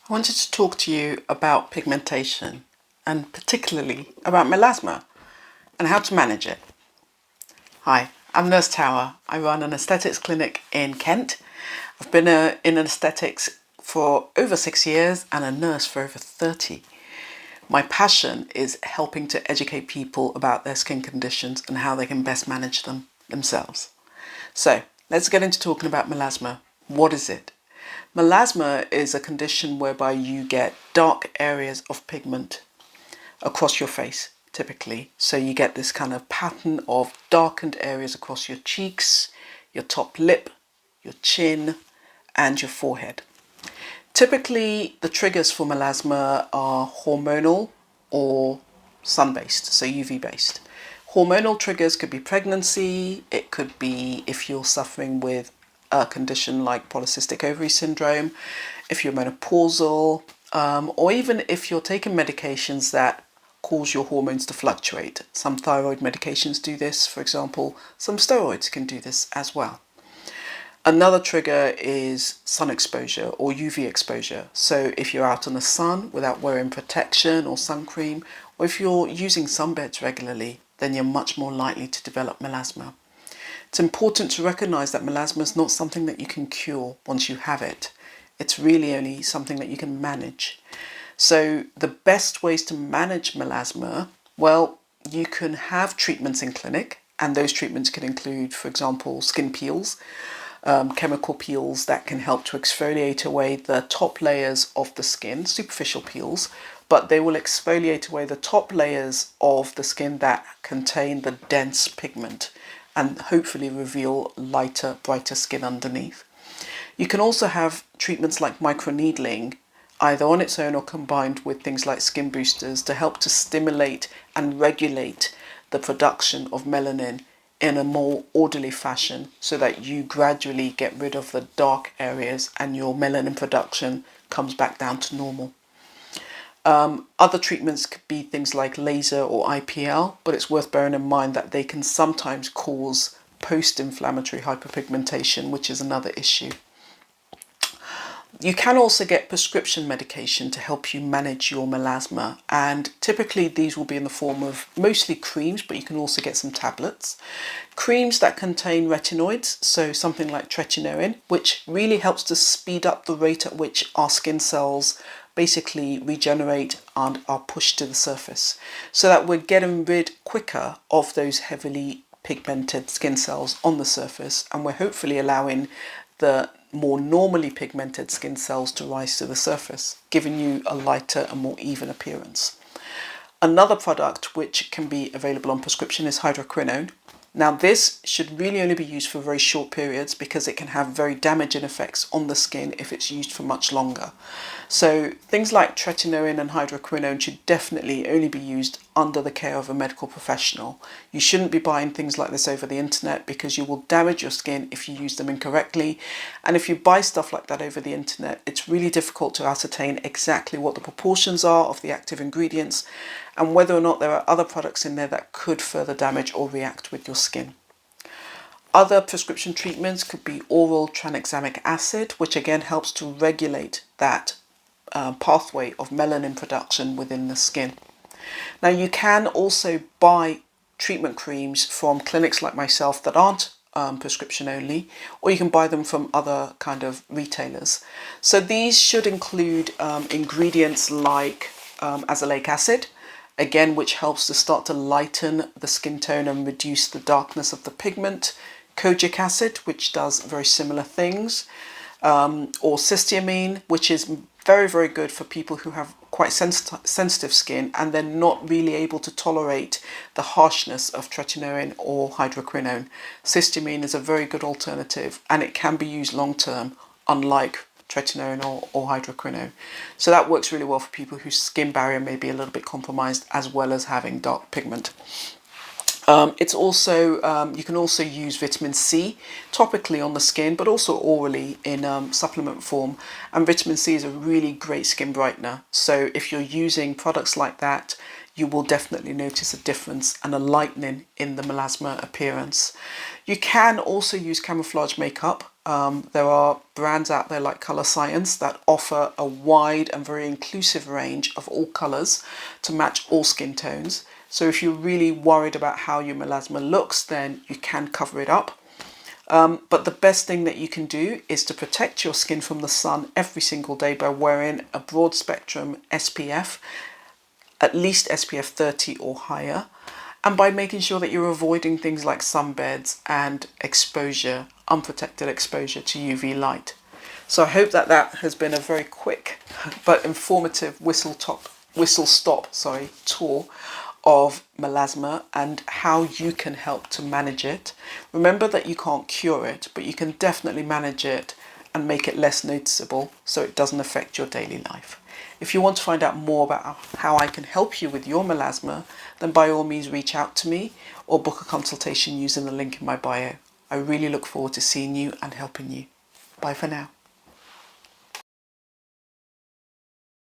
I wanted to talk to you about pigmentation and particularly about melasma and how to manage it. Hi, I'm Nurse Tower. I run an aesthetics clinic in Kent. I've been in aesthetics for over 6 years and a nurse for over 30. My passion is helping to educate people about their skin conditions and how they can best manage them themselves. So let's get into talking about melasma. What is it? Melasma is a condition whereby you get dark areas of pigment across your face, typically. So you get this kind of pattern of darkened areas across your cheeks, your top lip, your chin, and your forehead. Typically, the triggers for melasma are hormonal or sun-based, so UV-based. Hormonal triggers could be pregnancy, it could be if you're suffering with a condition like polycystic ovary syndrome, if you're menopausal, or even if you're taking medications that cause your hormones to fluctuate. Some thyroid medications do this, for example. Some steroids can do this as well. Another trigger is sun exposure or UV exposure. So if you're out in the sun without wearing protection or sun cream, or if you're using sunbeds regularly, then you're much more likely to develop melasma. It's important to recognise that melasma is not something that you can cure once you have it. It's really only something that you can manage. So the best ways to manage melasma, well, you can have treatments in clinic, and those treatments can include, for example, skin peels, chemical peels that can help to exfoliate away the top layers of the skin, superficial peels, but they will exfoliate away the top layers of the skin that contain the dense pigment and hopefully reveal lighter, brighter skin underneath. You can also have treatments like microneedling, either on its own or combined with things like skin boosters to help to stimulate and regulate the production of melanin in a more orderly fashion so that you gradually get rid of the dark areas and your melanin production comes back down to normal. Other treatments could be things like laser or IPL, but it's worth bearing in mind that they can sometimes cause post-inflammatory hyperpigmentation, which is another issue. You can also get prescription medication to help you manage your melasma, and typically these will be in the form of mostly creams, but you can also get some tablets. Creams that contain retinoids, so something like tretinoin, which really helps to speed up the rate at which our skin cells basically regenerate and are pushed to the surface, so that we're getting rid quicker of those heavily pigmented skin cells on the surface, and we're hopefully allowing the more normally pigmented skin cells to rise to the surface, giving you a lighter and more even appearance. Another product which can be available on prescription is hydroquinone. Now this should really only be used for very short periods because it can have very damaging effects on the skin if it's used for much longer. So things like tretinoin and hydroquinone should definitely only be used under the care of a medical professional. You shouldn't be buying things like this over the internet because you will damage your skin if you use them incorrectly. And if you buy stuff like that over the internet, it's really difficult to ascertain exactly what the proportions are of the active ingredients and whether or not there are other products in there that could further damage or react with your skin. Other prescription treatments could be oral tranexamic acid, which again helps to regulate that pathway of melanin production within the skin. Now you can also buy treatment creams from clinics like myself that aren't prescription only, or you can buy them from other kind of retailers. So these should include ingredients like azelaic acid, again, which helps to start to lighten the skin tone and reduce the darkness of the pigment. Kojic acid, which does very similar things, or cysteamine, which is very, very good for people who have quite sensitive skin and they're not really able to tolerate the harshness of tretinoin or hydroquinone. Cysteamine is a very good alternative and it can be used long term, unlike tretinoin or hydroquinone. So that works really well for people whose skin barrier may be a little bit compromised as well as having dark pigment. It's also you can also use vitamin C topically on the skin, but also orally in supplement form. And vitamin C is a really great skin brightener. So if you're using products like that, you will definitely notice a difference and a lightening in the melasma appearance. You can also use camouflage makeup There are brands out there like Colour Science that offer a wide and very inclusive range of all colours to match all skin tones. So if you're really worried about how your melasma looks, then you can cover it up. But the best thing that you can do is to protect your skin from the sun every single day by wearing a broad spectrum SPF, at least SPF 30 or higher, and by making sure that you're avoiding things like sunbeds and exposure, unprotected exposure to UV light. So I hope that that has been a very quick but informative whistle stop tour of melasma and how you can help to manage it. Remember that you can't cure it, but you can definitely manage it and make it less noticeable so it doesn't affect your daily life. If you want to find out more about how I can help you with your melasma, then by all means reach out to me or book a consultation using the link in my bio. I really look forward to seeing you and helping you. Bye for now.